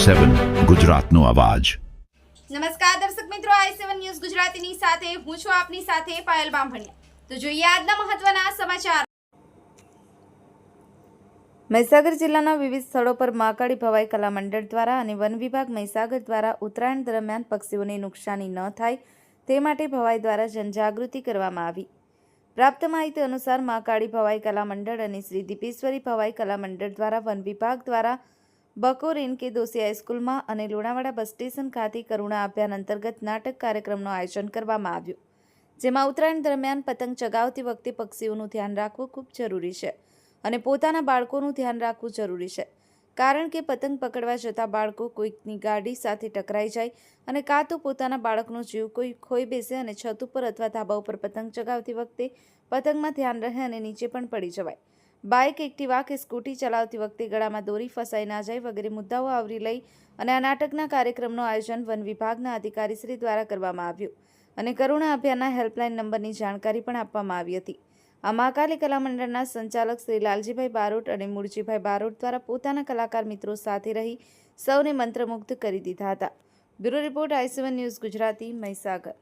i7 ગુજરાતનો અવાજ। નમસ્કાર દર્શક મિત્રો, i7 ન્યૂઝ ગુજરાતીની સાથે હું છું આપની સાથે પાયલ બામભણિયા। તો જોઈએ આજના મહત્વના સમાચાર। મહીસાગર જિલ્લાના વિવિધ સ્થળો પર મહાકાળી ભવાઈ કલા મંડળ દ્વારા અને વન વિભાગ મહીસાગર દ્વારા ઉત્તરાયણ દરમિયાન પક્ષીઓને નુકસાની ન થાય તે માટે ભવાઈ દ્વારા જનજાગૃતિ કરવામાં આવી। પ્રાપ્ત માહિતી અનુસાર મહાકાળી ભવાઈ કલા મંડળ અને શ્રી દીપેશ્વરી ભવાઈ કલા મંડળ દ્વારા વન વિભાગ દ્વારા બકોર ઇનકે દોશી હાઈસ્કૂલમાં અને લુણાવાડા બસ સ્ટેશન ખાતે કરુણા અભિયાન અંતર્ગત નાટક કાર્યક્રમનું આયોજન કરવામાં આવ્યું, જેમાં ઉત્તરાયણ દરમિયાન પતંગ ચગાવતી વખતે પક્ષીઓનું ધ્યાન રાખવું ખૂબ જરૂરી છે અને પોતાના બાળકોનું ધ્યાન રાખવું જરૂરી છે, કારણ કે પતંગ પકડવા જતા બાળકો કોઈકની ગાડી સાથે ટકરાઈ જાય અને કાં તો પોતાના બાળકનો જીવ કોઈ ખોઈ બેસે અને છત ઉપર અથવા ધાબા ઉપર પતંગ ચગાવતી વખતે પતંગમાં ધ્યાન રહે અને નીચે પણ પડી જવાય। બાઇક, એક્ટિવા કે સ્કૂટી ચલાવતી વખતે ગળામાં દોરી ફસાઈ ના જાય વગેરે મુદ્દાઓ આવરી લઈ અને આ નાટકના કાર્યક્રમનું આયોજન વન વિભાગના અધિકારીશ્રી દ્વારા કરવામાં આવ્યું અને કરુણા અભિયાનના હેલ્પલાઇન નંબરની જાણકારી પણ આપવામાં આવી હતી। આ મહાકાળી કલા મંડળના સંચાલક શ્રી લાલજીભાઈ બારોટ અને મૂળજીભાઈ બારોટ દ્વારા પોતાના કલાકાર મિત્રો સાથે રહી સૌને મંત્રમુગ્ધ કરી દીધા હતા। Bureau report i7 news Gujarati, Mahisagar.